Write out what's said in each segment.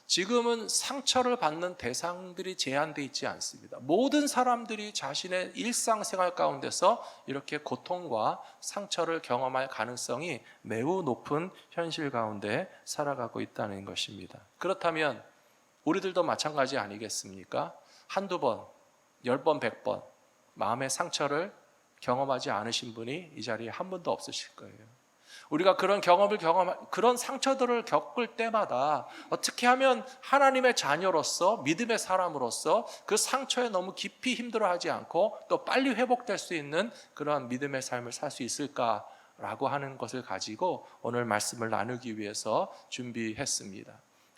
지금은 상처를 받는 대상들이 제한되어 있지 않습니다. 모든 사람들이 자신의 일상생활 가운데서 이렇게 고통과 상처를 경험할 가능성이 매우 높은 현실 가운데 살아가고 있다는 것입니다. 그렇다면 우리들도 마찬가지 아니겠습니까? 한두 번, 10번, 100번 마음의 상처를 경험하지 않으신 분이 이 자리에 한 분도 없으실 거예요. 우리가 그런 그런 상처들을 겪을 때마다 어떻게 하면 하나님의 자녀로서, 믿음의 사람으로서 그 상처에 너무 깊이 힘들어하지 않고 또 빨리 회복될 수 있는 그런 믿음의 삶을 살 수 있을까라고 하는 것을 가지고 오늘 말씀을 나누기 위해서 준비했습니다.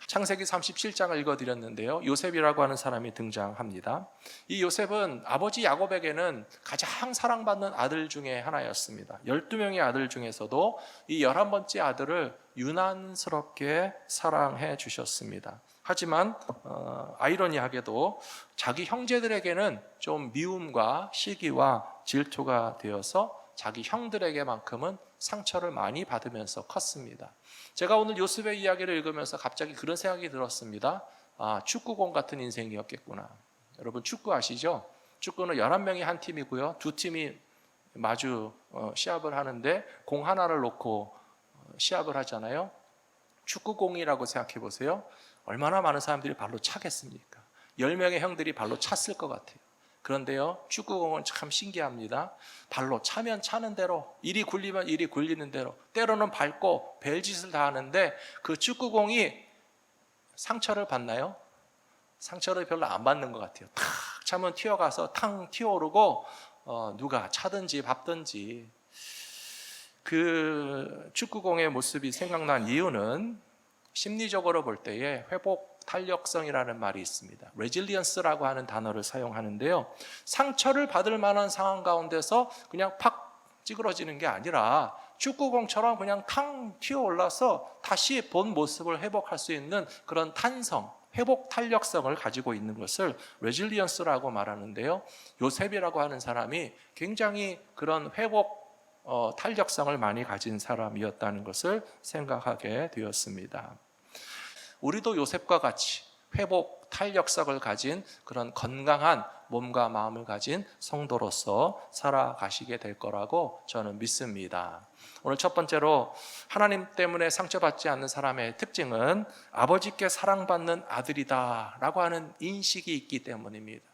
창세기 37장을 읽어드렸는데요, 요셉이라고 하는 사람이 등장합니다. 이 요셉은 아버지 야곱에게는 가장 사랑받는 아들 중에 하나였습니다. 12명의 아들 중에서도 이 11번째 아들을 유난스럽게 사랑해 주셨습니다. 하지만 아이러니하게도 자기 형제들에게는 좀 미움과 시기와 질투가 되어서 자기 형들에게만큼은 상처를 많이 받으면서 컸습니다. 제가 오늘 요셉의 이야기를 읽으면서 갑자기 그런 생각이 들었습니다. 축구공 같은 인생이었겠구나. 여러분 축구 아시죠? 축구는 11명이 한 팀이고요, 두 팀이 마주 시합을 하는데 공 하나를 놓고 시합을 하잖아요. 축구공이라고 생각해 보세요. 얼마나 많은 사람들이 발로 차겠습니까? 10명의 형들이 발로 찼을 것 같아요. 그런데요, 축구공은 참 신기합니다. 발로 차면 차는 대로, 이리 굴리면 이리 굴리는 대로, 때로는 밟고 벨짓을 다 하는데 그 축구공이 상처를 받나요? 상처를 별로 안 받는 것 같아요. 탁 차면 튀어가서 탕 튀어오르고 누가 차든지 밟든지. 그 축구공의 모습이 생각난 이유는 심리적으로 볼 때에 회복 탄력성이라는 말이 있습니다. resilience라고 하는 단어를 사용하는데요, 상처를 받을 만한 상황 가운데서 그냥 팍 찌그러지는 게 아니라 축구공처럼 그냥 탕 튀어올라서 다시 본 모습을 회복할 수 있는 그런 탄성, 회복 탄력성을 가지고 있는 것을 resilience라고 말하는데요, 요셉이라고 하는 사람이 굉장히 그런 회복 탄력성을 많이 가진 사람이었다는 것을 생각하게 되었습니다. 우리도 요셉과 같이 회복 탄력성을 가진 그런 건강한 몸과 마음을 가진 성도로서 살아가시게 될 거라고 저는 믿습니다. 오늘 첫 번째로 하나님 때문에 상처받지 않는 사람의 특징은 아버지께 사랑받는 아들이다 라고 하는 인식이 있기 때문입니다.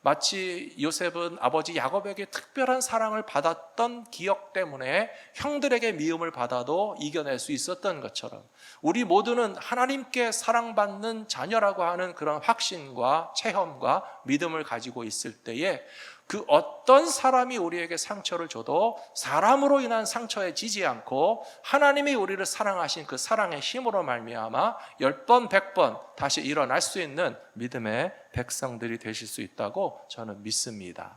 마치 요셉은 아버지 야곱에게 특별한 사랑을 받았던 기억 때문에 형들에게 미움을 받아도 이겨낼 수 있었던 것처럼 우리 모두는 하나님께 사랑받는 자녀라고 하는 그런 확신과 체험과 믿음을 가지고 있을 때에 그 어떤 사람이 우리에게 상처를 줘도 사람으로 인한 상처에 지지 않고 하나님이 우리를 사랑하신 그 사랑의 힘으로 말미암아 10번, 100번 다시 일어날 수 있는 믿음의 백성들이 되실 수 있다고 저는 믿습니다.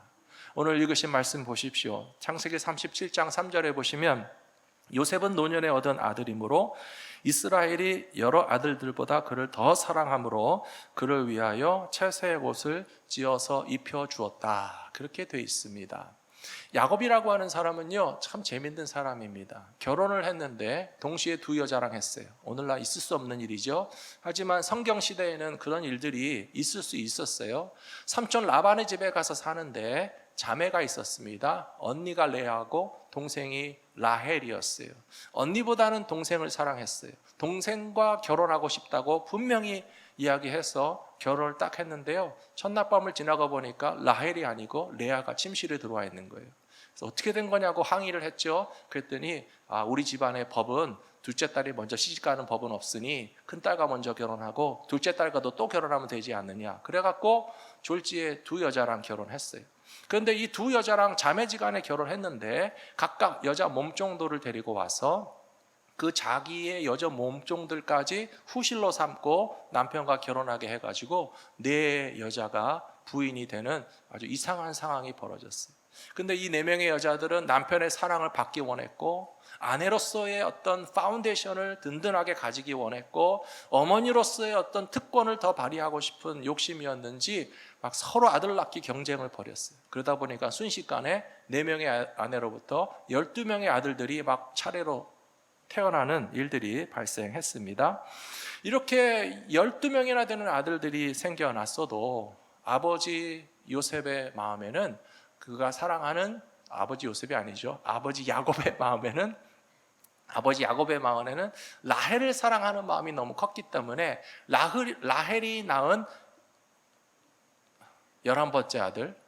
오늘 읽으신 말씀 보십시오. 창세기 37장 3절에 보시면 요셉은 노년에 얻은 아들이므로 이스라엘이 여러 아들들보다 그를 더 사랑함으로 그를 위하여 채색 옷을 지어서 입혀주었다. 그렇게 되어 있습니다. 야곱이라고 하는 사람은요, 참 재밌는 사람입니다. 결혼을 했는데 동시에 두 여자랑 했어요. 오늘날 있을 수 없는 일이죠. 하지만 성경시대에는 그런 일들이 있을 수 있었어요. 삼촌 라반의 집에 가서 사는데 자매가 있었습니다. 언니가 레아하고 동생이 라헬이었어요. 언니보다는 동생을 사랑했어요. 동생과 결혼하고 싶다고 분명히 이야기해서 결혼을 딱 했는데요, 첫날 밤을 지나가 보니까 라헬이 아니고 레아가 침실에 들어와 있는 거예요. 그래서 어떻게 된 거냐고 항의를 했죠. 그랬더니 우리 집안의 법은 둘째 딸이 먼저 시집가는 법은 없으니 큰딸과 먼저 결혼하고 둘째 딸과도 또 결혼하면 되지 않느냐. 그래갖고 졸지에 두 여자랑 결혼했어요. 그런데 이 두 여자랑 자매지간에 결혼했는데 각각 여자 몸종들을 데리고 와서 그 자기의 여자 몸종들까지 후실로 삼고 남편과 결혼하게 해가지고 네 여자가 부인이 되는 아주 이상한 상황이 벌어졌어요. 근데 이 네 명의 여자들은 남편의 사랑을 받기 원했고 아내로서의 어떤 파운데이션을 든든하게 가지기 원했고 어머니로서의 어떤 특권을 더 발휘하고 싶은 욕심이었는지 막 서로 아들 낳기 경쟁을 벌였어요. 그러다 보니까 순식간에 4명의 아내로부터 12명의 아들들이 막 차례로 태어나는 일들이 발생했습니다. 이렇게 12명이나 되는 아들들이 생겨났어도 아버지 요셉의 마음에는, 그가 사랑하는 아버지 요셉이 아니죠, 아버지 야곱의 마음에는, 라헬을 사랑하는 마음이 너무 컸기 때문에 라헬이 낳은 11번째 아들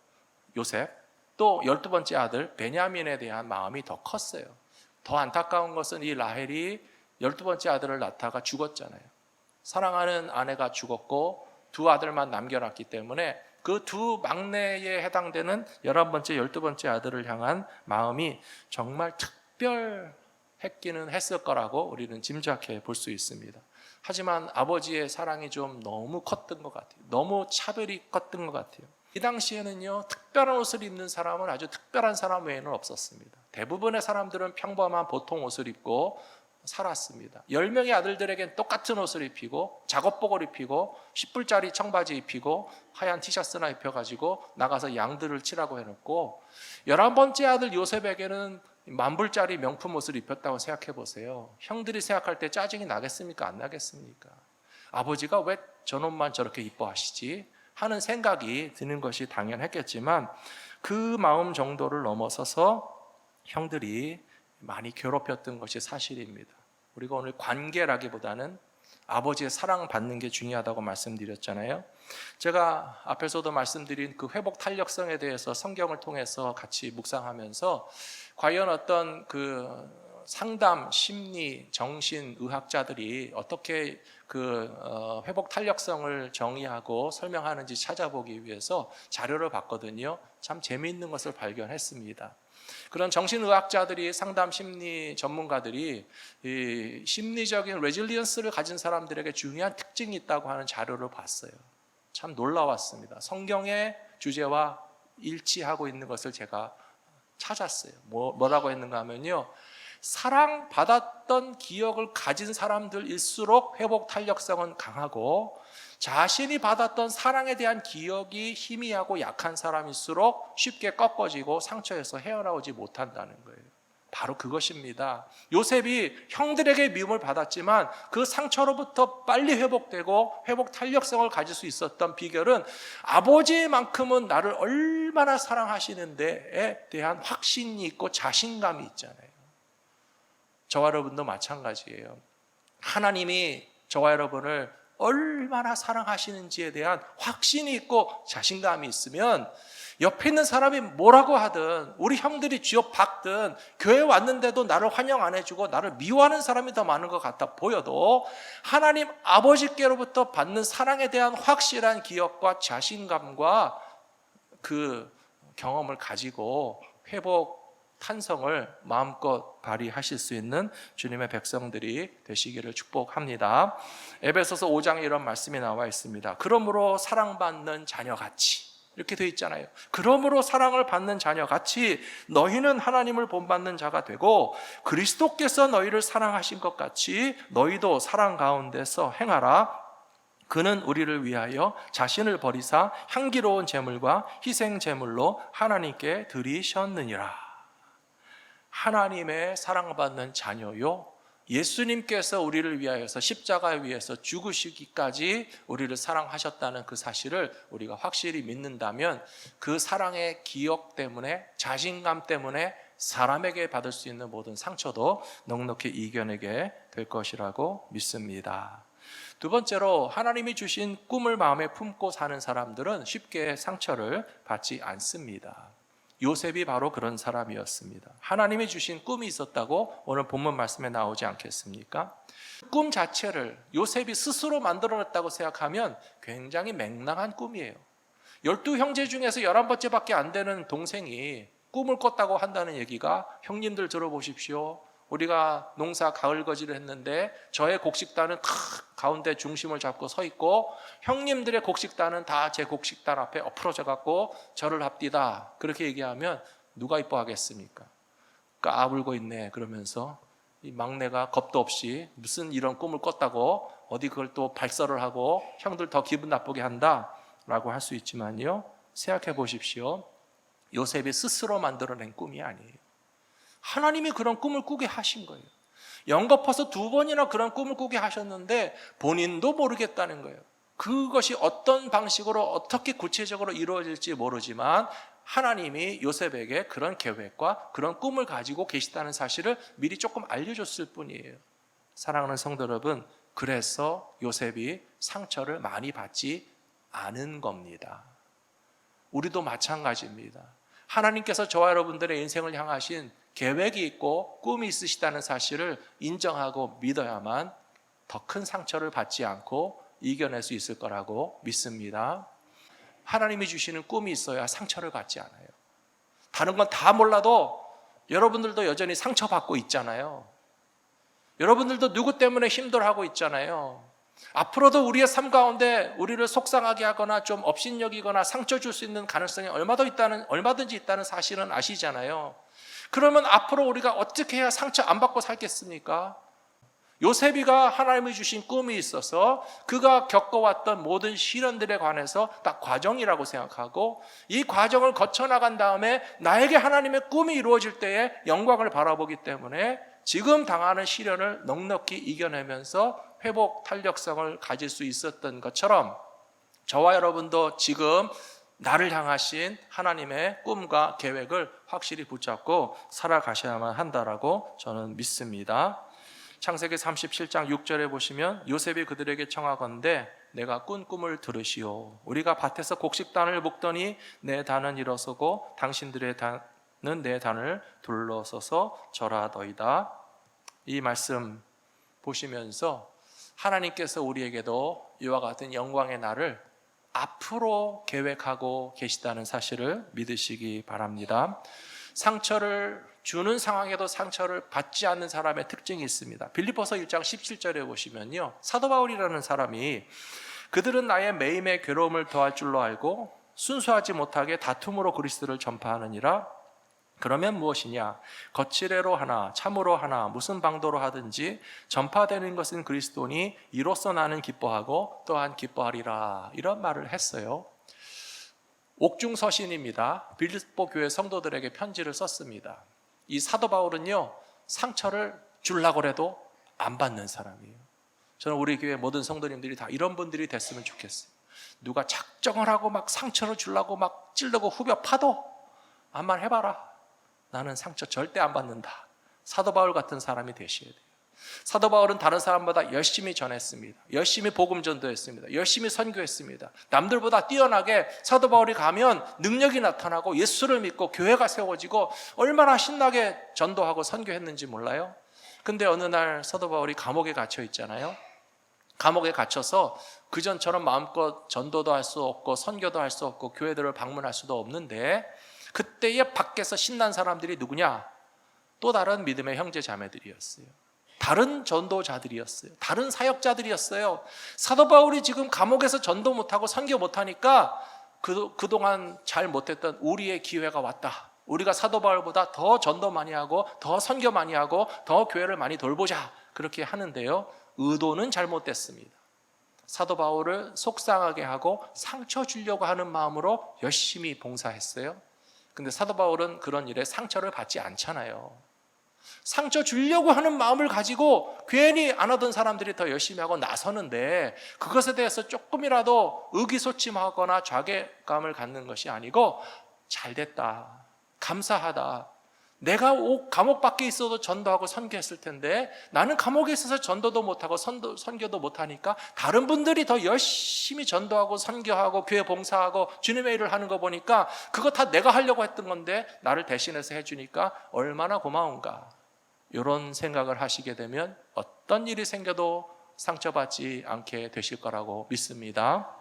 요셉, 또 12번째 아들 베냐민에 대한 마음이 더 컸어요. 더 안타까운 것은 이 라헬이 12번째 아들을 낳다가 죽었잖아요. 사랑하는 아내가 죽었고 두 아들만 남겨놨기 때문에 그 두 막내에 해당되는 11번째, 12번째 아들을 향한 마음이 정말 특별했기는 했을 거라고 우리는 짐작해 볼 수 있습니다. 하지만 아버지의 사랑이 좀 너무 컸던 것 같아요. 너무 차별이 컸던 것 같아요. 이 당시에는요, 특별한 옷을 입는 사람은 아주 특별한 사람 외에는 없었습니다. 대부분의 사람들은 평범한 보통 옷을 입고 살았습니다. 10명의 아들들에겐 똑같은 옷을 입히고 작업복을 입히고 10불짜리 청바지 입히고 하얀 티셔츠나 입혀가지고 나가서 양들을 치라고 해놓고, 11번째 아들 요셉에게는 10,000불짜리 명품 옷을 입혔다고 생각해 보세요. 형들이 생각할 때 짜증이 나겠습니까? 안 나겠습니까? 아버지가 왜 저놈만 저렇게 이뻐하시지? 하는 생각이 드는 것이 당연했겠지만 그 마음 정도를 넘어서서 형들이 많이 괴롭혔던 것이 사실입니다. 우리가 오늘 관계라기보다는 아버지의 사랑받는 게 중요하다고 말씀드렸잖아요. 제가 앞에서도 말씀드린 그 회복 탄력성에 대해서 성경을 통해서 같이 묵상하면서 과연 어떤 그 상담, 심리, 정신 의학자들이 어떻게 그 회복 탄력성을 정의하고 설명하는지 찾아보기 위해서 자료를 봤거든요. 참 재미있는 것을 발견했습니다. 그런 정신의학자들이, 상담 심리 전문가들이 이 심리적인 레질리언스를 가진 사람들에게 중요한 특징이 있다고 하는 자료를 봤어요. 참 놀라웠습니다. 성경의 주제와 일치하고 있는 것을 제가 찾았어요. 뭐라고 했는가 하면요, 사랑받았던 기억을 가진 사람들일수록 회복 탄력성은 강하고, 자신이 받았던 사랑에 대한 기억이 희미하고 약한 사람일수록 쉽게 꺾어지고 상처에서 헤어나오지 못한다는 거예요. 바로 그것입니다. 요셉이 형들에게 미움을 받았지만 그 상처로부터 빨리 회복되고 회복 탄력성을 가질 수 있었던 비결은 아버지만큼은 나를 얼마나 사랑하시는 데에 대한 확신이 있고 자신감이 있잖아요. 저와 여러분도 마찬가지예요. 하나님이 저와 여러분을 얼마나 사랑하시는지에 대한 확신이 있고 자신감이 있으면 옆에 있는 사람이 뭐라고 하든, 우리 형들이 쥐어 박든, 교회 왔는데도 나를 환영 안 해주고 나를 미워하는 사람이 더 많은 것 같아 보여도 하나님 아버지께로부터 받는 사랑에 대한 확실한 기억과 자신감과 그 경험을 가지고 회복 탄성을 마음껏 발휘하실 수 있는 주님의 백성들이 되시기를 축복합니다. 에베소서 5장에 이런 말씀이 나와 있습니다. 그러므로 사랑받는 자녀같이, 이렇게 되어 있잖아요. 그러므로 사랑을 받는 자녀같이 너희는 하나님을 본받는 자가 되고 그리스도께서 너희를 사랑하신 것 같이 너희도 사랑 가운데서 행하라. 그는 우리를 위하여 자신을 버리사 향기로운 제물과 희생 제물로 하나님께 드리셨느니라. 하나님의 사랑받는 자녀요, 예수님께서 우리를 위하여서 십자가에 위해서 죽으시기까지 우리를 사랑하셨다는 그 사실을 우리가 확실히 믿는다면 그 사랑의 기억 때문에, 자신감 때문에 사람에게 받을 수 있는 모든 상처도 넉넉히 이겨내게 될 것이라고 믿습니다. 두 번째로, 하나님이 주신 꿈을 마음에 품고 사는 사람들은 쉽게 상처를 받지 않습니다. 요셉이 바로 그런 사람이었습니다. 하나님이 주신 꿈이 있었다고 오늘 본문 말씀에 나오지 않겠습니까? 꿈 자체를 요셉이 스스로 만들어냈다고 생각하면 굉장히 맹랑한 꿈이에요. 12형제 중에서 11번째밖에 안 되는 동생이 꿈을 꿨다고 한다는 얘기가, 형님들 들어보십시오. 우리가 농사 가을 거지를 했는데 저의 곡식단은 탁 가운데 중심을 잡고 서 있고 형님들의 곡식단은 다 제 곡식단 앞에 엎어져 갖고 저를 합디다. 그렇게 얘기하면 누가 이뻐하겠습니까? 까불고 있네 그러면서 이 막내가 겁도 없이 무슨 이런 꿈을 꿨다고 어디 그걸 또 발설을 하고 형들 더 기분 나쁘게 한다라고 할 수 있지만요, 생각해 보십시오. 요셉이 스스로 만들어낸 꿈이 아니에요. 하나님이 그런 꿈을 꾸게 하신 거예요. 연거푸서 2번이나 그런 꿈을 꾸게 하셨는데 본인도 모르겠다는 거예요. 그것이 어떤 방식으로 어떻게 구체적으로 이루어질지 모르지만 하나님이 요셉에게 그런 계획과 그런 꿈을 가지고 계시다는 사실을 미리 조금 알려줬을 뿐이에요. 사랑하는 성도 여러분, 그래서 요셉이 상처를 많이 받지 않은 겁니다. 우리도 마찬가지입니다. 하나님께서 저와 여러분들의 인생을 향하신 계획이 있고 꿈이 있으시다는 사실을 인정하고 믿어야만 더 큰 상처를 받지 않고 이겨낼 수 있을 거라고 믿습니다. 하나님이 주시는 꿈이 있어야 상처를 받지 않아요. 다른 건 다 몰라도 여러분들도 여전히 상처받고 있잖아요. 여러분들도 누구 때문에 힘들어하고 있잖아요. 앞으로도 우리의 삶 가운데 우리를 속상하게 하거나 좀 업신여기거나 상처 줄 수 있는 가능성이 얼마든지 있다는 사실은 아시잖아요. 그러면 앞으로 우리가 어떻게 해야 상처 안 받고 살겠습니까? 요셉이가 하나님이 주신 꿈이 있어서 그가 겪어왔던 모든 시련들에 관해서 다 과정이라고 생각하고 이 과정을 거쳐나간 다음에 나에게 하나님의 꿈이 이루어질 때에 영광을 바라보기 때문에 지금 당하는 시련을 넉넉히 이겨내면서 회복 탄력성을 가질 수 있었던 것처럼 저와 여러분도 지금 나를 향하신 하나님의 꿈과 계획을 확실히 붙잡고 살아가셔야만 한다라고 저는 믿습니다. 창세기 37장 6절에 보시면 요셉이 그들에게 청하건대 내가 꾼 꿈을 들으시오. 우리가 밭에서 곡식단을 묶더니 내 단은 일어서고 당신들의 단은 내 단을 둘러서서 절하더이다. 이 말씀 보시면서 하나님께서 우리에게도 이와 같은 영광의 날을 앞으로 계획하고 계시다는 사실을 믿으시기 바랍니다. 상처를 주는 상황에도 상처를 받지 않는 사람의 특징이 있습니다. 빌립보서 1장 17절에 보시면요, 사도 바울이라는 사람이 그들은 나의 매임의 괴로움을 더할 줄로 알고 순수하지 못하게 다툼으로 그리스도를 전파하느니라. 그러면 무엇이냐? 거칠애로 하나 참으로 하나 무슨 방도로 하든지 전파되는 것은 그리스도니 이로써 나는 기뻐하고 또한 기뻐하리라. 이런 말을 했어요. 옥중서신입니다. 빌립보 교회 성도들에게 편지를 썼습니다. 이 사도 바울은요, 상처를 주려고 해도 안 받는 사람이에요. 저는 우리 교회 모든 성도님들이 다 이런 분들이 됐으면 좋겠어요. 누가 작정을 하고 막 상처를 주려고 막 찌르고 후벼 파도 한번 해봐라. 나는 상처 절대 안 받는다. 사도 바울 같은 사람이 되셔야 돼요. 사도 바울은 다른 사람보다 열심히 전했습니다. 열심히 복음 전도했습니다. 열심히 선교했습니다. 남들보다 뛰어나게 사도 바울이 가면 능력이 나타나고 예수를 믿고 교회가 세워지고 얼마나 신나게 전도하고 선교했는지 몰라요? 근데 어느 날 사도 바울이 감옥에 갇혀 있잖아요. 감옥에 갇혀서 그전처럼 마음껏 전도도 할 수 없고 선교도 할 수 없고 교회들을 방문할 수도 없는데 그때에 밖에서 신난 사람들이 누구냐? 또 다른 믿음의 형제 자매들이었어요. 다른 전도자들이었어요. 다른 사역자들이었어요. 사도 바울이 지금 감옥에서 전도 못하고 선교 못하니까 그동안 잘 못했던 우리의 기회가 왔다. 우리가 사도 바울보다 더 전도 많이 하고 더 선교 많이 하고 더 교회를 많이 돌보자. 그렇게 하는데요, 의도는 잘못됐습니다. 사도 바울을 속상하게 하고 상처 주려고 하는 마음으로 열심히 봉사했어요. 근데 사도 바울은 그런 일에 상처를 받지 않잖아요. 상처 주려고 하는 마음을 가지고 괜히 안 하던 사람들이 더 열심히 하고 나서는데 그것에 대해서 조금이라도 의기소침하거나 좌괴감을 갖는 것이 아니고 잘됐다, 감사하다, 내가 감옥 밖에 있어도 전도하고 선교했을 텐데 나는 감옥에 있어서 전도도 못하고 선교도 못하니까 다른 분들이 더 열심히 전도하고 선교하고 교회 봉사하고 주님의 일을 하는 거 보니까 그거 다 내가 하려고 했던 건데 나를 대신해서 해주니까 얼마나 고마운가. 이런 생각을 하시게 되면 어떤 일이 생겨도 상처받지 않게 되실 거라고 믿습니다.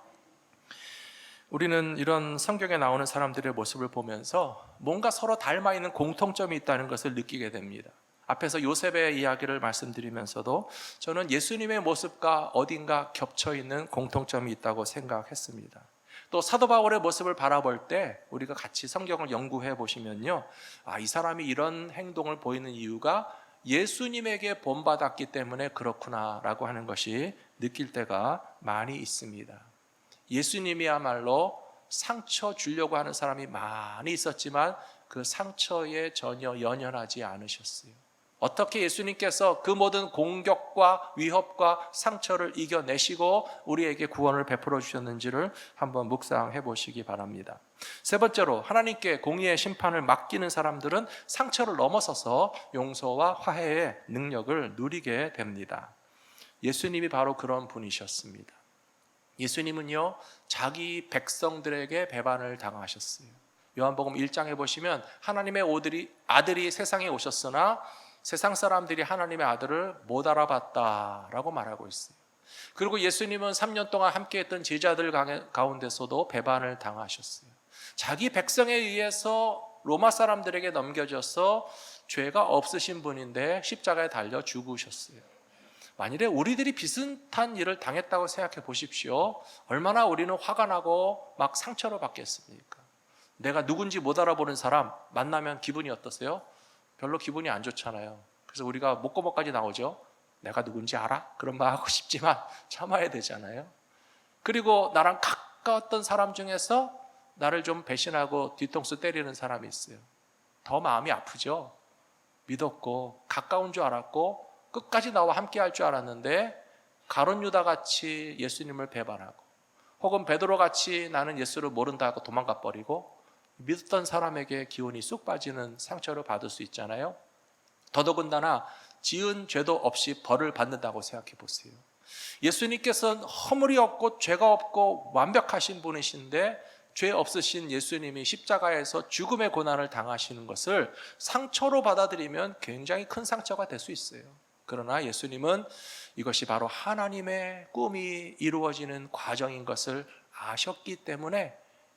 우리는 이런 성경에 나오는 사람들의 모습을 보면서 뭔가 서로 닮아 있는 공통점이 있다는 것을 느끼게 됩니다. 앞에서 요셉의 이야기를 말씀드리면서도 저는 예수님의 모습과 어딘가 겹쳐 있는 공통점이 있다고 생각했습니다. 또 사도 바울의 모습을 바라볼 때 우리가 같이 성경을 연구해 보시면요, 이 사람이 이런 행동을 보이는 이유가 예수님에게 본받았기 때문에 그렇구나라고 하는 것이 느낄 때가 많이 있습니다. 예수님이야말로 상처 주려고 하는 사람이 많이 있었지만 그 상처에 전혀 연연하지 않으셨어요. 어떻게 예수님께서 그 모든 공격과 위협과 상처를 이겨내시고 우리에게 구원을 베풀어 주셨는지를 한번 묵상해 보시기 바랍니다. 세 번째로, 하나님께 공의의 심판을 맡기는 사람들은 상처를 넘어서서 용서와 화해의 능력을 누리게 됩니다. 예수님이 바로 그런 분이셨습니다. 예수님은요, 자기 백성들에게 배반을 당하셨어요. 요한복음 1장에 보시면 하나님의 아들이 세상에 오셨으나 세상 사람들이 하나님의 아들을 못 알아봤다라고 말하고 있어요. 그리고 예수님은 3년 동안 함께했던 제자들 가운데서도 배반을 당하셨어요. 자기 백성에 의해서 로마 사람들에게 넘겨져서 죄가 없으신 분인데 십자가에 달려 죽으셨어요. 만일에 우리들이 비슷한 일을 당했다고 생각해 보십시오. 얼마나 우리는 화가 나고 막 상처를 받겠습니까? 내가 누군지 못 알아보는 사람 만나면 기분이 어떠세요? 별로 기분이 안 좋잖아요. 그래서 우리가 목구멍까지 나오죠. 내가 누군지 알아? 그런 말 하고 싶지만 참아야 되잖아요. 그리고 나랑 가까웠던 사람 중에서 나를 좀 배신하고 뒤통수 때리는 사람이 있어요. 더 마음이 아프죠. 믿었고 가까운 줄 알았고 끝까지 나와 함께 할 줄 알았는데 가룟 유다 같이 예수님을 배반하고, 혹은 베드로 같이 나는 예수를 모른다 하고 도망가 버리고 믿었던 사람에게 기운이 쑥 빠지는 상처를 받을 수 있잖아요. 더더군다나 지은 죄도 없이 벌을 받는다고 생각해 보세요. 예수님께서는 허물이 없고 죄가 없고 완벽하신 분이신데 죄 없으신 예수님이 십자가에서 죽음의 고난을 당하시는 것을 상처로 받아들이면 굉장히 큰 상처가 될 수 있어요. 그러나 예수님은 이것이 바로 하나님의 꿈이 이루어지는 과정인 것을 아셨기 때문에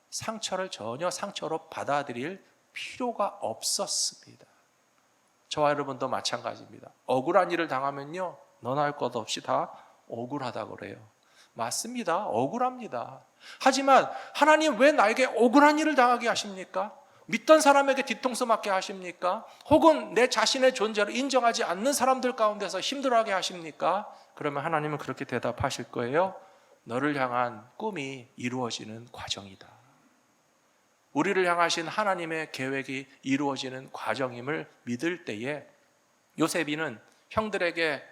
상처를 전혀 상처로 받아들일 필요가 없었습니다. 저와 여러분도 마찬가지입니다. 억울한 일을 당하면요, 너나 할 것 없이 다 억울하다고 그래요. 맞습니다. 억울합니다. 하지만 하나님 왜 나에게 억울한 일을 당하게 하십니까? 믿던 사람에게 뒤통수 맞게 하십니까? 혹은 내 자신의 존재를 인정하지 않는 사람들 가운데서 힘들어하게 하십니까? 그러면 하나님은 그렇게 대답하실 거예요. 너를 향한 꿈이 이루어지는 과정이다. 우리를 향하신 하나님의 계획이 이루어지는 과정임을 믿을 때에, 요셉이는 형들에게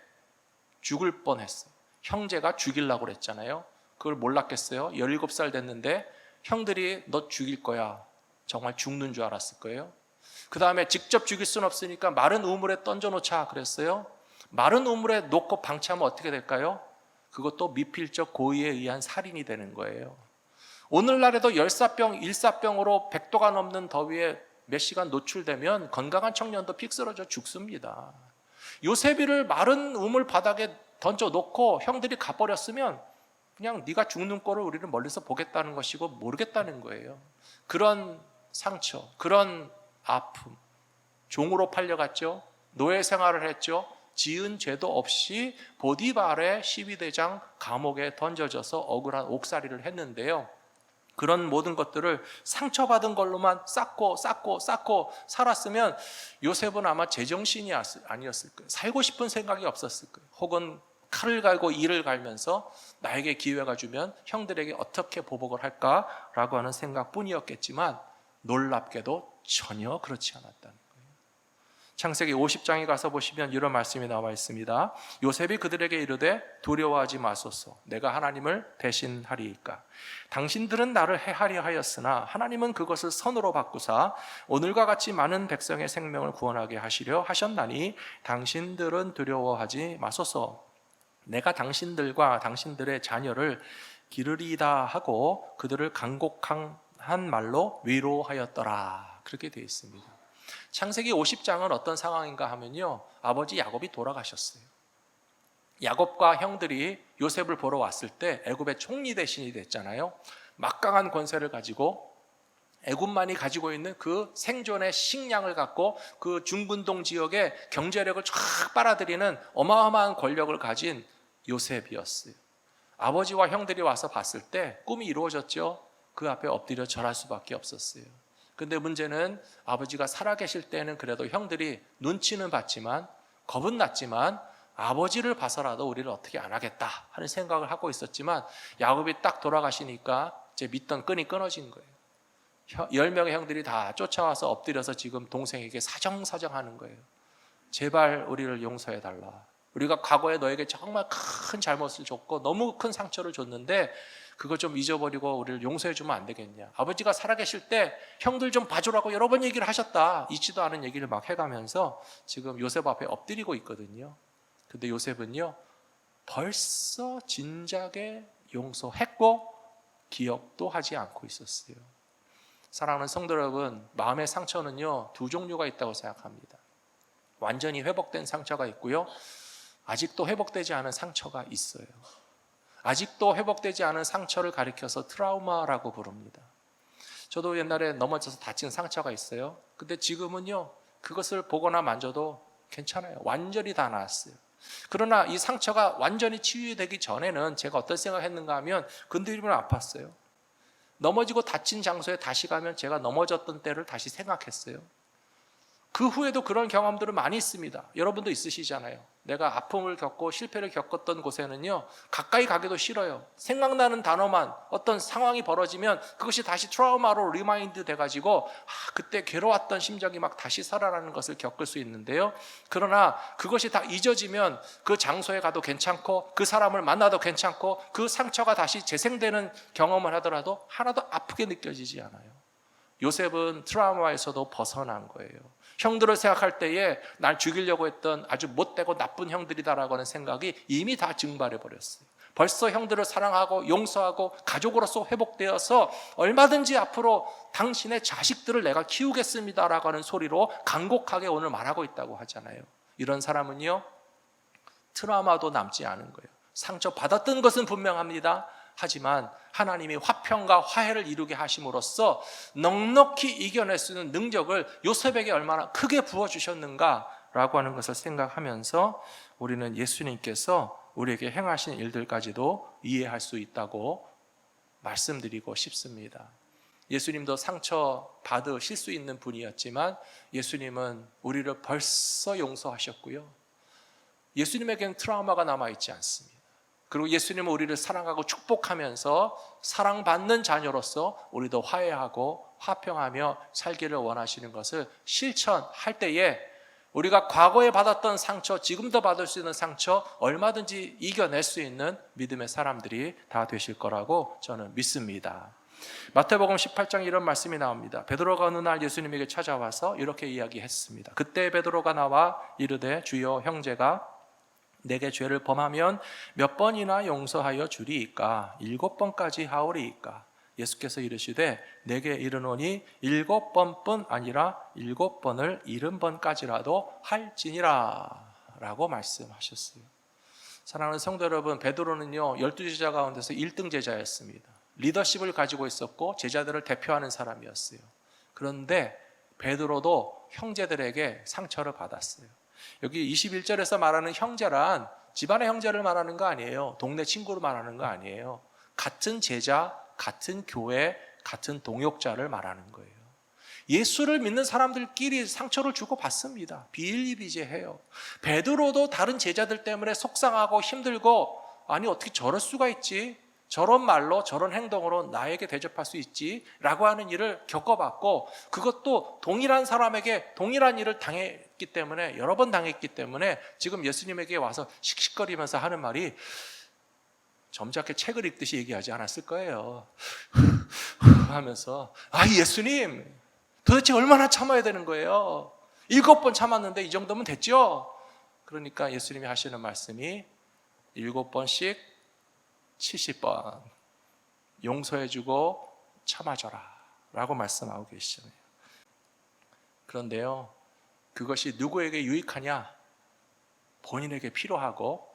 죽을 뻔했어요. 형제가 죽이려고 그랬잖아요. 그걸 몰랐겠어요? 17살 됐는데 형들이 너 죽일 거야. 정말 죽는 줄 알았을 거예요. 그 다음에 직접 죽일 수는 없으니까 마른 우물에 던져놓자 그랬어요. 마른 우물에 놓고 방치하면 어떻게 될까요? 그것도 미필적 고의에 의한 살인이 되는 거예요. 오늘날에도 열사병, 일사병으로 100도가 넘는 더위에 몇 시간 노출되면 건강한 청년도 픽 쓰러져 죽습니다. 요셉이를 마른 우물 바닥에 던져놓고 형들이 가버렸으면 그냥 네가 죽는 꼴을 우리는 멀리서 보겠다는 것이고 모르겠다는 거예요. 그런 상처, 그런 아픔, 종으로 팔려갔죠. 노예 생활을 했죠. 지은 죄도 없이 보디발의 12대장 감옥에 던져져서 억울한 옥살이를 했는데요. 그런 모든 것들을 상처받은 걸로만 쌓고 살았으면 요셉은 아마 제정신이 아니었을 거예요. 살고 싶은 생각이 없었을 거예요. 혹은 칼을 갈고 이를 갈면서 나에게 기회가 주면 형들에게 어떻게 보복을 할까라고 하는 생각뿐이었겠지만 놀랍게도 전혀 그렇지 않았다는 거예요. 창세기 50장에 가서 보시면 이런 말씀이 나와 있습니다. 요셉이 그들에게 이르되 두려워하지 마소서, 내가 하나님을 배신하리이까. 당신들은 나를 해하려 하였으나 하나님은 그것을 선으로 바꾸사 오늘과 같이 많은 백성의 생명을 구원하게 하시려 하셨나니 당신들은 두려워하지 마소서. 내가 당신들과 당신들의 자녀를 기르리이다 하고 그들을 간곡한 말로 위로하였더라. 그렇게 되어 있습니다. 창세기 50장은 어떤 상황인가 하면요, 아버지 야곱이 돌아가셨어요. 야곱과 형들이 요셉을 보러 왔을 때 애굽의 총리 대신이 됐잖아요. 막강한 권세를 가지고 애굽만이 가지고 있는 그 생존의 식량을 갖고 그 중분동 지역의 경제력을 쫙 빨아들이는 어마어마한 권력을 가진 요셉이었어요. 아버지와 형들이 와서 봤을 때 꿈이 이루어졌죠. 그 앞에 엎드려 절할 수밖에 없었어요. 근데 문제는 아버지가 살아계실 때는 그래도 형들이 눈치는 봤지만, 겁은 났지만 아버지를 봐서라도 우리를 어떻게 안 하겠다 하는 생각을 하고 있었지만, 야곱이 딱 돌아가시니까 이제 믿던 끈이 끊어진 거예요. 10명의 형들이 다 쫓아와서 엎드려서 지금 동생에게 사정사정하는 거예요. 제발 우리를 용서해 달라. 우리가 과거에 너에게 정말 큰 잘못을 줬고 너무 큰 상처를 줬는데 그거 좀 잊어버리고 우리를 용서해 주면 안 되겠냐. 아버지가 살아계실 때 형들 좀 봐주라고 여러 번 얘기를 하셨다. 잊지도 않은 얘기를 막 해가면서 지금 요셉 앞에 엎드리고 있거든요. 근데 요셉은요, 벌써 진작에 용서했고 기억도 하지 않고 있었어요. 사랑하는 성도 여러분, 마음의 상처는요, 두 종류가 있다고 생각합니다. 완전히 회복된 상처가 있고요, 아직도 회복되지 않은 상처가 있어요. 아직도 회복되지 않은 상처를 가리켜서 트라우마라고 부릅니다. 저도 옛날에 넘어져서 다친 상처가 있어요. 근데 지금은요, 그것을 보거나 만져도 괜찮아요. 완전히 다 나았어요. 그러나 이 상처가 완전히 치유되기 전에는 제가 어떤 생각을 했는가 하면 건드리면 아팠어요. 넘어지고 다친 장소에 다시 가면 제가 넘어졌던 때를 다시 생각했어요. 그 후에도 그런 경험들은 많이 있습니다. 여러분도 있으시잖아요. 내가 아픔을 겪고 실패를 겪었던 곳에는요, 가까이 가기도 싫어요. 생각나는 단어만, 어떤 상황이 벌어지면 그것이 다시 트라우마로 리마인드 돼가지고 그때 괴로웠던 심정이 막 다시 살아나는 것을 겪을 수 있는데요, 그러나 그것이 다 잊어지면 그 장소에 가도 괜찮고 그 사람을 만나도 괜찮고 그 상처가 다시 재생되는 경험을 하더라도 하나도 아프게 느껴지지 않아요. 요셉은 트라우마에서도 벗어난 거예요. 형들을 생각할 때에 날 죽이려고 했던 아주 못되고 나쁜 형들이다라고 하는 생각이 이미 다 증발해 버렸어요. 벌써 형들을 사랑하고 용서하고 가족으로서 회복되어서 얼마든지 앞으로 당신의 자식들을 내가 키우겠습니다라고 하는 소리로 간곡하게 오늘 말하고 있다고 하잖아요. 이런 사람은요, 트라우마도 남지 않은 거예요. 상처 받았던 것은 분명합니다. 하지만 하나님이 화평과 화해를 이루게 하심으로써 넉넉히 이겨낼 수 있는 능력을 요셉에게 얼마나 크게 부어주셨는가라고 하는 것을 생각하면서 우리는 예수님께서 우리에게 행하신 일들까지도 이해할 수 있다고 말씀드리고 싶습니다. 예수님도 상처 받으실 수 있는 분이었지만 예수님은 우리를 벌써 용서하셨고요, 예수님에게는 트라우마가 남아있지 않습니다. 그리고 예수님은 우리를 사랑하고 축복하면서 사랑받는 자녀로서 우리도 화해하고 화평하며 살기를 원하시는 것을 실천할 때에 우리가 과거에 받았던 상처, 지금도 받을 수 있는 상처 얼마든지 이겨낼 수 있는 믿음의 사람들이 다 되실 거라고 저는 믿습니다. 마태복음 18장에 이런 말씀이 나옵니다. 베드로가 어느 날 예수님에게 찾아와서 이렇게 이야기했습니다. 그때 베드로가 나와 이르되 주여, 형제가 내게 죄를 범하면 몇 번이나 용서하여 주리이까? 7번까지 하오리이까? 예수께서 이르시되 내게 이르노니 7번뿐 아니라 7번을 70번까지라도 할지니라 라고 말씀하셨어요. 사랑하는 성도 여러분, 베드로는요, 12제자 가운데서 1등 제자였습니다. 리더십을 가지고 있었고 제자들을 대표하는 사람이었어요. 그런데 베드로도 형제들에게 상처를 받았어요. 여기 21절에서 말하는 형제란 집안의 형제를 말하는 거 아니에요. 동네 친구를 말하는 거 아니에요. 같은 제자, 같은 교회, 같은 동역자를 말하는 거예요. 예수를 믿는 사람들끼리 상처를 주고받습니다. 비일비재해요. 베드로도 다른 제자들 때문에 속상하고 힘들고, 아니 어떻게 저럴 수가 있지? 저런 말로 저런 행동으로 나에게 대접할 수 있지? 라고 하는 일을 겪어봤고, 그것도 동일한 사람에게 동일한 일을 당했기 때문에, 여러 번 당했기 때문에 지금 예수님에게 와서 씩씩거리면서 하는 말이 점잖게 책을 읽듯이 얘기하지 않았을 거예요. 하면서 예수님 도대체 얼마나 참아야 되는 거예요? 7번 참았는데 이 정도면 됐죠? 그러니까 예수님이 하시는 말씀이 7번씩 70번 용서해주고 참아줘라 라고 말씀하고 계시잖아요. 그런데요, 그것이 누구에게 유익하냐? 본인에게 필요하고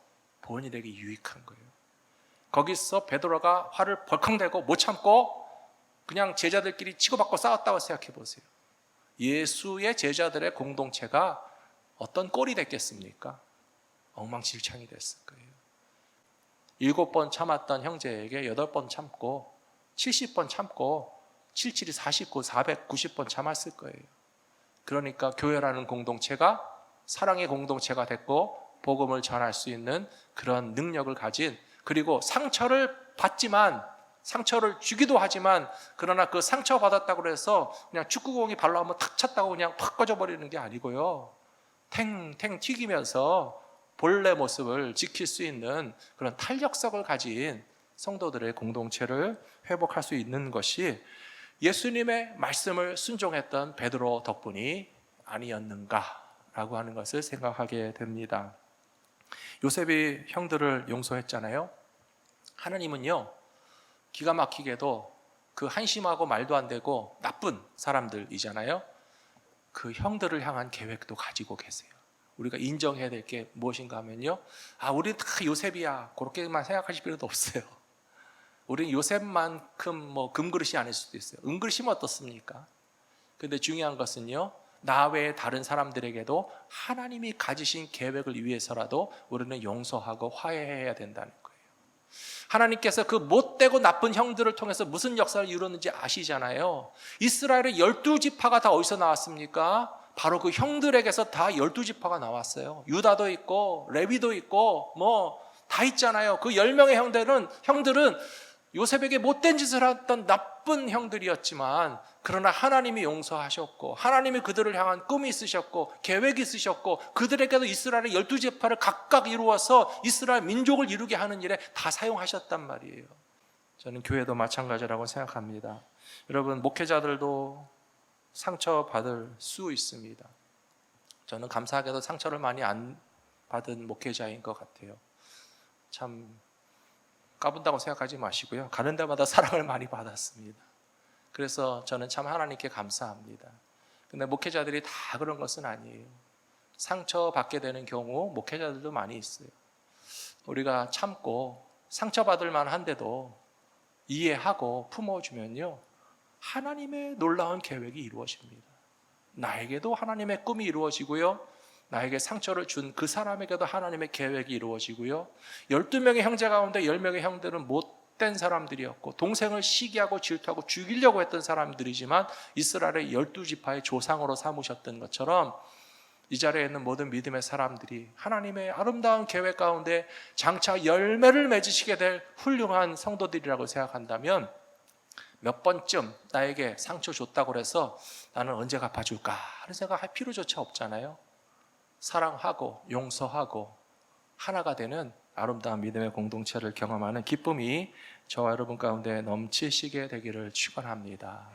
본인에게 유익한 거예요. 거기서 베드로가 화를 벌컥내고 못 참고 그냥 제자들끼리 치고받고 싸웠다고 생각해 보세요. 예수의 제자들의 공동체가 어떤 꼴이 됐겠습니까? 엉망진창이 됐을 거예요. 7번 참았던 형제에게 8번 참고 70번 참고 77이 49, 490번 참았을 거예요. 그러니까 교회라는 공동체가 사랑의 공동체가 됐고 복음을 전할 수 있는 그런 능력을 가진, 그리고 상처를 받지만 상처를 주기도 하지만, 그러나 그 상처받았다고 해서 그냥 축구공이 발로 한번 탁 찼다고 그냥 팍 꺼져버리는 게 아니고요, 탱탱 튀기면서 본래 모습을 지킬 수 있는 그런 탄력성을 가진 성도들의 공동체를 회복할 수 있는 것이 예수님의 말씀을 순종했던 베드로 덕분이 아니었는가라고 하는 것을 생각하게 됩니다. 요셉이 형들을 용서했잖아요. 하나님은요, 기가 막히게도 그 한심하고 말도 안 되고 나쁜 사람들이잖아요. 그 형들을 향한 계획도 가지고 계세요. 우리가 인정해야 될 게 무엇인가 하면요, 우리 다 요셉이야, 그렇게만 생각하실 필요도 없어요. 우리는 요셉만큼 금그릇이 아닐 수도 있어요. 은그릇이면 어떻습니까? 근데 중요한 것은요, 나 외에 다른 사람들에게도 하나님이 가지신 계획을 위해서라도 우리는 용서하고 화해해야 된다는 거예요. 하나님께서 그 못되고 나쁜 형들을 통해서 무슨 역사를 이루었는지 아시잖아요. 이스라엘의 12지파가 다 어디서 나왔습니까? 바로 그 형들에게서 다 12지파가 나왔어요. 유다도 있고 레위도 있고 다 있잖아요. 그 10명의 형들은 요셉에게 못된 짓을 했던 나쁜 형들이었지만, 그러나 하나님이 용서하셨고 하나님이 그들을 향한 꿈이 있으셨고 계획이 있으셨고, 그들에게도 이스라엘의 12지파를 각각 이루어서 이스라엘 민족을 이루게 하는 일에 다 사용하셨단 말이에요. 저는 교회도 마찬가지라고 생각합니다. 여러분, 목회자들도 상처받을 수 있습니다. 저는 감사하게도 상처를 많이 안 받은 목회자인 것 같아요. 참 까분다고 생각하지 마시고요, 가는 데마다 사랑을 많이 받았습니다. 그래서 저는 참 하나님께 감사합니다. 근데 목회자들이 다 그런 것은 아니에요. 상처받게 되는 경우 목회자들도 많이 있어요. 우리가 참고 상처받을 만한데도 이해하고 품어주면요, 하나님의 놀라운 계획이 이루어집니다. 나에게도 하나님의 꿈이 이루어지고요, 나에게 상처를 준 그 사람에게도 하나님의 계획이 이루어지고요, 12명의 형제 가운데 10명의 형들은 못된 사람들이었고 동생을 시기하고 질투하고 죽이려고 했던 사람들이지만 이스라엘의 12지파의 조상으로 삼으셨던 것처럼, 이 자리에 있는 모든 믿음의 사람들이 하나님의 아름다운 계획 가운데 장차 열매를 맺으시게 될 훌륭한 성도들이라고 생각한다면, 몇 번쯤 나에게 상처 줬다고 해서 나는 언제 갚아줄까 하는 생각할 필요조차 없잖아요. 사랑하고 용서하고 하나가 되는 아름다운 믿음의 공동체를 경험하는 기쁨이 저와 여러분 가운데 넘치시게 되기를 축원합니다.